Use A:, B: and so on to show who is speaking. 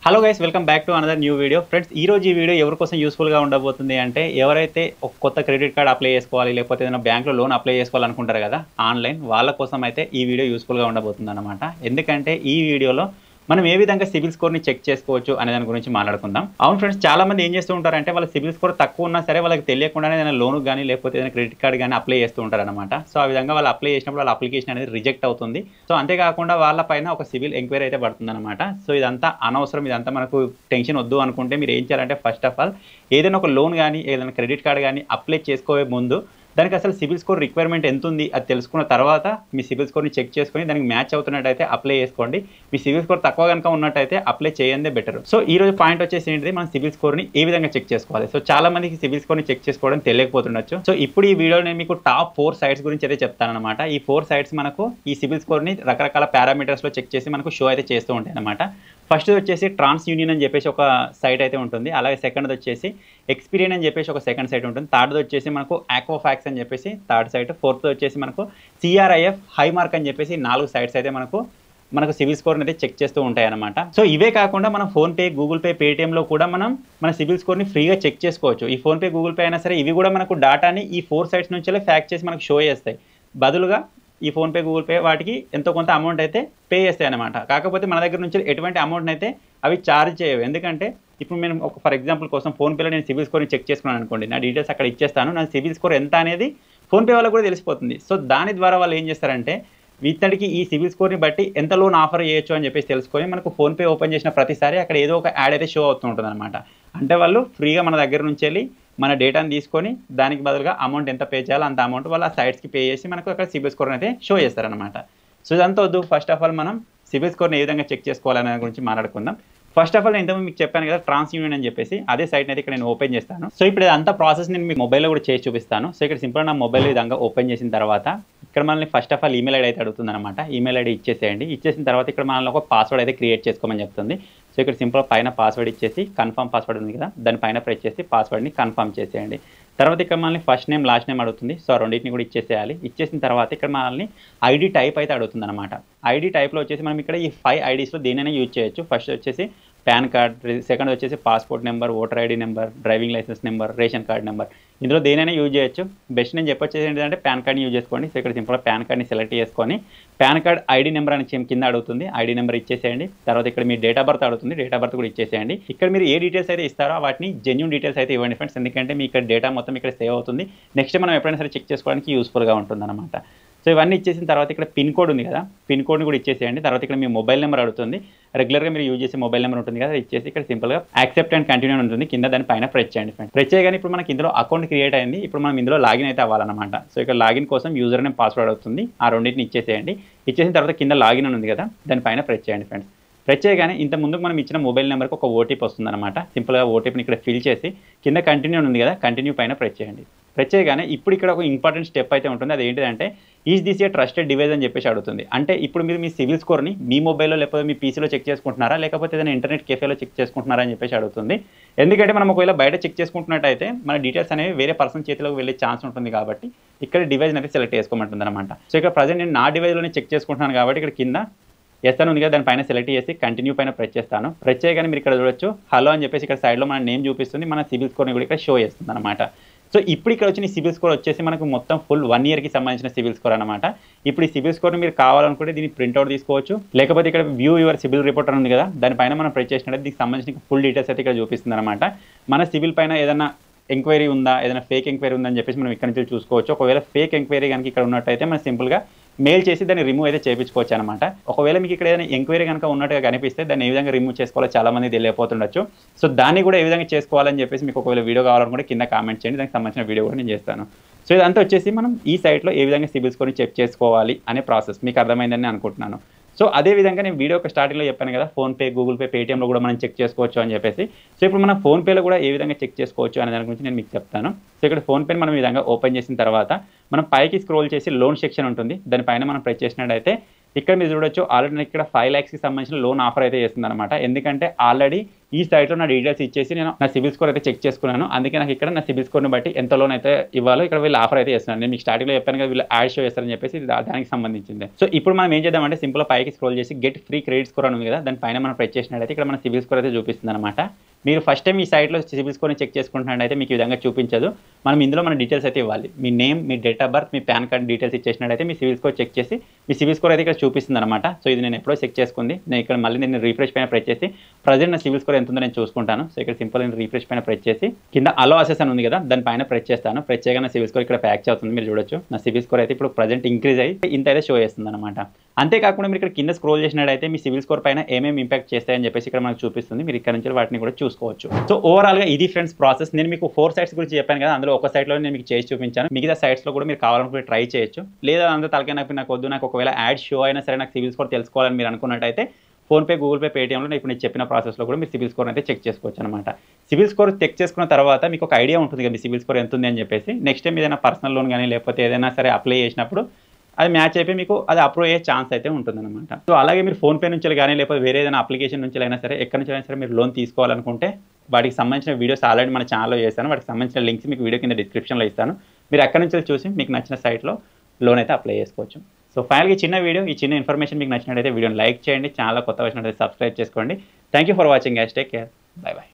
A: Hello guys, welcome back to another new video. Friends, ఈ రోజు ఈ వీడియో ఎవరి కోసం యూస్ఫుల్గా ఉండబోతుంది అంటే, ఎవరైతే ఒక కొత్త క్రెడిట్ కార్డ్ అప్లై చేసుకోవాలి, లేకపోతే ఏదైనా బ్యాంక్లో లోన్ అప్లై చేసుకోవాలనుకుంటారు కదా ఆన్లైన్, వాళ్ళ కోసం అయితే ఈ వీడియో యూస్ఫుల్గా ఉండబోతుంది అనమాట. ఎందుకంటే ఈ వీడియోలో మనం ఏ విధంగా సిబిల్ స్కోర్ని చెక్ చేసుకోవచ్చు అనే దాని గురించి మాట్లాడుకుందాం. అవును ఫ్రెండ్స్, చాలా మంది ఏం చేస్తూ ఉంటారంటే, వాళ్ళ సిబిల్ స్కోర్ తక్కువ ఉన్నా సరే వాళ్ళకి తెలియకుండానే ఏదైనా లోన్ కానీ లేకపోతే ఏదైనా క్రెడిట్ కార్డ్ కానీ అప్లై చేస్తూ ఉంటారనమాట. సో ఆ విధంగా వాళ్ళు అప్లై చేసినప్పుడు వాళ్ళ అప్లికేషన్ అనేది రిజెక్ట్ అవుతుంది. సో అంతేకాకుండా వాళ్ళ పైన ఒక సిబిల్ ఎంక్వైరీ అయితే పడుతుంది అనమాట. సో ఇదంతా అనవసరం, ఇదంతా మనకు టెన్షన్ వద్దు అనుకుంటే మీరు ఏం చేయాలంటే, ఫస్ట్ ఆఫ్ ఆల్ ఏదైనా ఒక లోన్ కానీ ఏదైనా క్రెడిట్ కార్డ్ కానీ అప్లై చేసుకోవే ముందు దానికి అసలు సిబిల్ స్కోర్ రిక్వైర్మెంట్ ఎంత ఉంది అది తెలుసుకున్న తర్వాత మీ సిబిల్ స్కోర్ని చెక్ చేసుకొని దానికి మ్యాచ్ అవుతున్నట్టయితే అప్లై చేసుకోండి. మీ సిబిల్ స్కోర్ తక్కువ కనుక ఉన్నట్టయితే అప్లై చేయందే బెటర్. సో ఈ రోజు పాయింట్ వచ్చేసి ఏంటిది, మనం సిబిల్ స్కోర్ని ఏ విధంగా చెక్ చేసుకోవాలి. సో చాలా మందికి సిబిల్ స్కోర్ని చెక్ చేసుకోవడం తెలియకపోతుండొచ్చు. సో ఇప్పుడు ఈ వీడియోలో నేను మీకు టాప్ 4 సైట్స్ గురించి అయితే చెప్తాను అనమాట. ఈ 4 సైట్స్ మనకు ఈ సిబిల్ స్కోర్ని రకరకాల పారామీటర్స్లో చెక్ చేసి మనకు షో అయితే చేస్తూ ఉంటాయి అనమాట. ఫస్ట్ వచ్చేసి ట్రాన్స్ యూనియన్ అని చెప్పేసి ఒక సైట్ అయితే ఉంటుంది. అలాగే సెకండ్ వచ్చేసి ఎక్స్పీరియన్ అని చెప్పేసి ఒక సెకండ్ సైట్ ఉంటుంది. థర్డ్ వచ్చేసి మనకు ఆక్వాఫాక్స్ అని చెప్పేసి థర్డ్ సైట్. ఫోర్త్ వచ్చేసి మనకు సిఆర్ఐఎఫ్ హైమార్క్ అని చెప్పేసి 4 సైట్స్ అయితే మనకు సిబిల్ స్కోర్ని అయితే చెక్ చేస్తూ ఉంటాయి అనమాట. సో ఇవే కాకుండా మనం ఫోన్పే, గూగుల్ పే, పేటిఎంలో కూడా మనం మన సిబిల్ స్కోర్ని ఫ్రీగా చెక్ చేసుకోవచ్చు. ఈ ఫోన్పే, గూగుల్ పే అయినా సరే ఇవి కూడా మనకు డేటాని ఈ 4 సైట్స్ నుంచి ఫ్యాక్ట్ చేసి మనకు షో చేస్తాయి. బదులుగా ఈ ఫోన్పే, గూగుల్ పే వాటికి ఎంతో కొంత అమౌంట్ అయితే పే చేస్తాయి అనమాట. కాకపోతే మన దగ్గర నుంచి ఎటువంటి అమౌంట్ని అయితే అవి ఛార్జ్ చేయవు. ఎందుకంటే ఇప్పుడు నేను ఒక ఫర్ ఎగ్జాంపుల్ కోసం ఫోన్పేలో నేను సిబిల్ స్కోర్ని చెక్ చేసుకున్నాను అనుకోండి, నా డీటెయిల్స్ అక్కడ ఇచ్చేస్తాను, నా సిబిల్ స్కోర్ ఎంత అనేది ఫోన్పే వాళ్ళకు కూడా తెలిసిపోతుంది. సో దాని ద్వారా వాళ్ళు ఏం చేస్తారంటే, ఇతడికి ఈ సిబిల్ స్కోర్ని బట్టి ఎంత లోన్ ఆఫర్ చేయొచ్చు అని చెప్పేసి తెలుసుకొని మనకు ఫోన్పే ఓపెన్ చేసిన ప్రతిసారి అక్కడ ఏదో ఒక యాడ్ అయితే షో అవుతూ ఉంటుంది అనమాట. అంటే వాళ్ళు ఫ్రీగా మన దగ్గర నుంచి వెళ్ళి మన డేటాను తీసుకొని దానికి బదులుగా అమౌంట్ ఎంత పే చేయాలో అంత అమౌంట్ వాళ్ళు ఆ సైట్స్కి పే చేసి మనకు అక్కడ సిబిల్ స్కోర్ అయితే షో చేస్తారనమాట. సో ఇదంతా వద్దు, ఫస్ట్ ఆఫ్ ఆల్ మనం సిబిల్ స్కోర్ని ఏ విధంగా చెక్ చేసుకోవాలనే గురించి మాట్లాడుకుందాం. ఫస్ట్ ఆఫ్ ఆల్ నేను ఇంతకుముందు మీకు చెప్పాను కదా ట్రాన్స్ యూనియన్ అని చెప్పేసి, అదే సైట్ని అయితే ఇక్కడ నేను ఓపెన్ చేస్తాను. సో ఇప్పుడు అంతా ప్రాసెస్ నేను మీకు మొబైల్లో కూడా చేసి చూపిస్తాను. సో ఇక్కడ సింపుల్గా నా మొబైల్ విధంగా ఓపెన్ చేసిన తర్వాత ఇక్కడ మనల్ని first of all email ID అయితే అడుగుతుంది అనమాట. ఈమెయిల్ ఐడి ఇచ్చేసేయండి. ఇచ్చేసిన తర్వాత ఇక్కడ మనల్ని ఒక పాస్వర్డ్ అయితే క్రియేట్ చేసుకోమని చెప్తుంది. సో ఇక్కడ సింపుల్గా పైన పాస్వర్డ్ ఇచ్చేసి కన్ఫర్మ్ పాస్వర్డ్ ఉంది కదా, దానిపైన ప్రెస్ చేసి పాస్వర్డ్ని కన్ఫర్మ్ చేసేయండి. తర్వాత ఇక్కడ మనల్ని ఫస్ట్ నేమ్, లాస్ట్ నేమ్ అడుగుతుంది. సో రెండింటిని కూడా ఇచ్చేసేయాలి. ఇచ్చేసిన తర్వాత ఇక్కడ మనల్ని ఐడి టైప్ అయితే అడుగుతుంది అనమాట. ఐడి టైప్లో వచ్చేసి మనం ఇక్కడ ఈ 5 ఐడీస్లో దేనైనా యూజ్ చేయొచ్చు. ఫస్ట్ వచ్చేసి పాన్ కార్డ్, సెకండ్ వచ్చేసి passport number, voter ID number, driving licence number, ration card number, ఇందులో దేనైనా యూజ్ చేయొచ్చు. బెస్ట్ నేను చెప్పొచ్చేది ఏంటంటే పాన్ కార్డ్ని యూజ్ చేసుకోండి. సో ఇక్కడ సింపుల్గా పాన్ కార్డ్ని సెలెక్ట్ చేసుకొని పాన్ కార్డ్ ఐడి నెంబర్ అని కింద అడుగుతుంది, ఐడి నెంబర్ ఇచ్చేసేయండి. తర్వాత ఇక్కడ మీ డేట్ ఆఫ్ బర్త్ అడుగుతుంది, డేట్ ఆఫ్ బర్త్ కూడా ఇచ్చేసేయండి. ఇక్కడ మీరు ఏ డీటెయిల్స్ అయితే ఇస్తారో వాటిని జెన్యూన్ డీటెయిల్స్ అయితే ఇవ్వండి ఫ్రెండ్స్, ఎందుకంటే మీ ఇక్కడ డేటా మొత్తం ఇక్కడ సేవ్ అవుతుంది. నెక్స్ట్ మనం ఎప్పుడైనా సరే చెక్ చేసుకోవడానికి యూస్ఫుల్గా ఉంటుంది అనమాట. సో ఇవన్నీ ఇచ్చేసిన తర్వాత ఇక్కడ పిన్ కోడ్ ఉంది కదా, పిన్ కోడ్ని కూడా ఇచ్చేసేయండి. తర్వాత ఇక్కడ మీ మొబైల్ నెంబర్ అడుగుతుంది, రెగ్యులర్గా మీరు యూజ్ చేసే మొబైల్ నెంబర్ ఉంటుంది కదా, ఇచ్చేసి ఇక్కడ సింపుల్గా యాక్సెప్ట్ అండ్ కంటిన్యూ ఉంటుంది కింద, దానిపైన ప్రెస్ చేయండి ఫ్రెండ్స్. ప్రెస్ చేయగానే ఇప్పుడు మనకి ఇందులో అకౌంట్ క్రియేట్ అయింది. ఇప్పుడు మనం ఇందులో లాగిన్ అయితే అవ్వాలన్నమాట. సో ఇక్కడ లాగిన్ కోసం యూజర్ నేమ్, పాస్వర్డ్ అవుతుంది, ఆ రెండింటిని ఇచ్చేసేయండి. ఇచ్చేసిన తర్వాత కింద లాగిన్ అని ఉంది కదా, దానిపైన ప్రెస్ చేయండి ఫ్రెండ్స్. ప్రెస్ చేయగానే ఇంత ముందుకు మనం ఇచ్చిన మొబైల్ నెంబర్కి ఒక ఓటీపీ వస్తుందన్నమాట. సింపుల్గా ఓటీపీని ఇక్కడ ఫిల్ చేసి కింద కంటిన్యూ ఉంది కదా, కంటిన్యూ పైన ప్రెస్ చేయండి. ప్రెస్ చేయగానే ఇప్పుడు ఇక్కడ ఒక ఇంపార్టెంట్ స్టెప్ అయితే ఉంటుంది. అది ఏంటిదంటే is this A trusted device అని చెప్పేసి అడుగుతుంది. అంటే ఇప్పుడు మీరు మీ సివిల్ స్కోర్ని మీ మొబైల్లో లేకపోతే మీ పీసీలో చెక్ చేసుకుంటున్నారా, లేకపోతే ఏదైనా ఇంటర్నెట్ కెఫేలో చెక్ చేసుకుంటున్నారా అని చెప్పేసి అడుగుతుంది. ఎందుకంటే మనం ఒకవేళ బయట చెక్ చేసుకుంటున్నట్టయితే మన డీటెయిల్స్ అనేవి వేరే పర్సన్ చేతిలోకి వెళ్ళే ఛాన్స్ ఉంటుంది కాబట్టి ఇక్కడ డివైస్ అయితే సెలెక్ట్ చేసుకోమంటుంది అనమాట. సో ఇక్కడ ప్రజెంట్ నేను నా డివైస్లోనే చెక్ చేసుకుంటున్నాను కాబట్టి ఇక్కడ కింద ఎస్ అని ఉంది కదా, దానిపైన సెలెక్ట్ చేసి కంటిన్యూ పైన ప్రెస్ చేస్తాను. ప్రెస్ చేయగానే మీరు ఇక్కడ చూడొచ్చు హలో అని చెప్పేసి ఇక్కడ సైడ్లో మన నేమ్ చూపిస్తుంది, మన సిబిల్ స్కోర్ని కూడా ఇక్కడ షో చేస్తుంది అనమాట. సో ఇప్పుడు ఇక్కడ వచ్చిన సిబిల్ స్కోర్ వచ్చేసి మనకు మొత్తం ఫుల్ 1 ఇయర్కి సంబంధించిన సిబిల్ స్కోర్ అనమాట. ఇప్పుడు ఈ సిబిల్ స్కోర్ని మీరు కావాలనుకుంటే దీన్ని ప్రింట్అవుట్ తీసుకోవచ్చు, లేకపోతే ఇక్కడ వ్యూ యువర్ సిబిల్ రిపోర్ట్ ఉంది కదా, దానిపైన మనం ప్రెస్ చేసినట్టు దీనికి సంబంధించిన ఫుల్ డీటెయిల్స్ అయితే ఇక్కడ చూపిస్తుంది అనమాట. మన సిబిల్ పైన ఏదైనా ఎంక్వైరీ ఉందా, ఏదైనా ఫేక్ ఎంక్వైరీ ఉందని చెప్పేసి మనం ఇక్కడ నుంచి చూసుకోవచ్చు. ఒకవేళ ఫేక్ ఎంక్వైరీ కనుక ఇక్కడ ఉన్నట్టయితే మనం సింపుల్గా మెయిల్ చేసి దాన్ని రిమూవ్ అయితే చేయించుకోవచ్చు అనమాట. ఒకవేళ మీకు ఇక్కడ ఏదైనా ఎంక్వైరీ కనుక ఉన్నట్టుగా కనిపిస్తే దాన్ని ఏ విధంగా రిమూవ్ చేసుకోవాలో చాలా మంది తెలియకపోతుండొచ్చు. సో దాన్ని కూడా ఏ విధంగా చేసుకోవాలని చెప్పేసి మీకు ఒకవేళ వీడియో కావాలనుకుంటే కింద కామెంట్ చేయండి, దానికి సంబంధించిన వీడియో కూడా నేను చేస్తాను. సో ఇదంతా వచ్చేసి మనం ఈ సైట్లో ఏ విధంగా సిబిల్ స్కోర్ని చెక్ చేసుకోవాలి అనే ప్రాసెస్ మీకు అర్థమైందని అనుకుంటున్నాను. సో అదేవిధంగా నేను వీడియో స్టార్టింగ్లో చెప్పాను కదా, ఫోన్పే, గూగుల్ పే, పేటీఎంలో కూడా మనం చెక్ చేసుకోవచ్చు అని చెప్పేసి. సో ఇప్పుడు మనం ఫోన్పేలో కూడా ఏ విధంగా చెక్ చేసుకోవచ్చు అనే దాని గురించి నేను మీకు చెప్తాను. సో ఇక్కడ ఫోన్పేని మనం ఈ విధంగా ఓపెన్ చేసిన తర్వాత మనం పైకి స్క్రోల్ చేసి లోన్ సెక్షన్ ఉంటుంది, దానిపైన మనం ప్రెస్ చేసినట్టయితే ఇక్కడ మీరు చూడొచ్చు ఆల్రెడీ ఇక్కడ 5 lakhsకి సంబంధించిన లోన్ ఆఫర్ అయితే చేస్తుంది అనమాట. ఎందుకంటే ఆల్రెడీ ఈ సైట్లో నా డీటెయిల్స్ ఇచ్చేసి నేను నా సిబిల్ స్కోర్ అయితే చెక్ చేసుకున్నాను. అందుకే నాకు ఇక్కడ నా సిబిల్ స్కోర్ని బట్టి ఎంత లోన్ అయితే ఇవ్వాలో ఇక్కడ వీళ్ళు ఆఫర్ అయితే చేస్తున్నారు. నేను మీకు స్టార్టింగ్లో చెప్పాను కదా వీళ్ళు యాడ్ షో చేస్తారని చెప్పేసి దానికి సంబంధించింది. సో ఇప్పుడు మనం ఏం చేద్దామంటే సింపుల్గా పైకి స్క్రోల్ చేసి గెట్ ఫ్రీ క్రెడిట్ స్కోర్ అని ఉంది కదా, దాని పైన మనం ప్రెస్ చేసినట్టయితే ఇక్కడ మన సిబిల్ స్కోర్ అయితే చూపిస్తుంది అనమాట. మీరు ఫస్ట్ టైం ఈ సైట్లో సిబిల్ స్కోర్ని చెక్ చేసుకుంటున్నట్టయితే మీకు ఈ విధంగా చూపించదు. మనం ఇందులో మన డీటెయిల్స్ అయితే ఇవ్వాలి. మీ నేమ్, మీ డేట్ ఆఫ్ బర్త్, మీ పాన్ కార్డ్ డీటెయిల్స్ ఇచ్చేసినట్టయితే మీ సిబిల్ స్కోర్ చెక్ చేసి మీ సిబిల్ స్కోర్ అయితే ఇక్కడ చూపిస్తుంది అనమాట. సో ఇది నేను ఎప్పుడో చెక్ చేసుకుంది. నేను ఇక్కడ మళ్ళీ నేను రిఫ్రెష్ పైన ప్రెస్ చేసి ప్రజెంట్ నా సిబిల్ స్కోర్ ఎంత ఉందో నేను చూసుకుంటాను. సో ఇక్కడ సింపుల్ నేను రిఫ్రెష్ పైన ప్రెస్ చేసి కింద అలో అసెస్ అని ఉంది కదా, దాని పైన ప్రెస్ చేస్తాను. ప్రెస్ చేయగా నా సిబిల్ స్కోర్ ఇక్కడ ప్యాక్ అవుతుంది. మీరు చూడొచ్చు నా సిబిల్ స్కోర్ అయితే ఇప్పుడు ప్రజెంట్ ఇంక్రీజ్ అయ్యి ఇంత అయితే షో చేస్తుంది అనమాట. అంతేకాకుండా మీరు ఇక్కడ కింద స్క్రోల్ చేసినట్టయితే మీ సిబిల్ స్కోర్ పైన ఏమేమి ఇంపాక్ట్ చేస్తాయని చెప్పేసి ఇక్కడ మనకు చూపిస్తుంది. మీరు ఇక్కడ నుంచి వాటిని కూడా చూసుకోవచ్చు. సో ఓవరాల్గా ఇది ఫ్రెండ్స్ ప్రాసెస్. నేను మీకు 4 సైట్స్ గురించి చెప్పాను కదా, అందులో ఒక సైట్లో నేను మీకు చేసి చూపించాను. మిగతా సైట్స్లో కూడా మీరు కావాలనుకుంటే ట్రై చేయొచ్చు. లేదా అందరూ తలకే నాకు వద్దు, నాకు ఒకవేళ యాడ్ షో అయినా సరే నాకు సిబిల్ స్కోర్ తెలుసుకోవాలని మీరు అనుకున్నట్టయితే ఫోన్పే, గూగుల్ పే, పేటీఎంలో ఇప్పుడు నేను చెప్పిన ప్రాసెస్లో కూడా మీరు సిబిల్ స్కోర్ అయితే చెక్ చేసుకోవచ్చు అనమాట. సిబిల్ స్కోర్ చెక్ చేసుకున్న తర్వాత మీకు ఒక ఐడియా ఉంటుంది కదా మీ సిబిల్ స్కోర్ ఎంత ఉంది అని చెప్పేసి. నెక్స్ట్ టైం ఏదైనా పర్సనల్ లోన్ కానీ లేకపోతే ఏదైనా సరే అప్లై చేసినప్పుడు అది మ్యాచ్ అయిపోయి మీకు అది అప్రూవ్ అయ్యే ఛాన్స్ అయితే ఉంటుందన్నమాట. సో అలాగే మీరు ఫోన్పే నుంచి కానీ లేకపోతే వేరే ఏదైనా అప్లికేషన్ నుంచి అయినా సరే ఎక్కడి నుంచి అయినా సరే మీరు లోన్ తీసుకోవాలనుకుంటే వాటికి సంబంధించిన వీడియోస్ ఆల్రెడీ మన ఛానల్లో చేస్తాను. వాటికి సంబంధించిన లింక్స్ మీకు వీడియో కింద డిస్క్రిప్షన్లో ఇస్తాను. మీరు అక్కడి నుంచి చూసి మీకు నచ్చిన సైట్లో లోన్ అయితే అప్లై చేసుకోవచ్చు. సో ఫైనల్గా చిన్న వీడియో, ఈ చిన్న ఇన్ఫర్మేషన్ మీకు నచ్చినట్టయితే వీడియోని లైక్ చేయండి. ఛానల్ కొత్త వచ్చినట్టయితే సబ్స్క్రైబ్ చేసుకోండి. Thank you for watching guys. Take care. By by.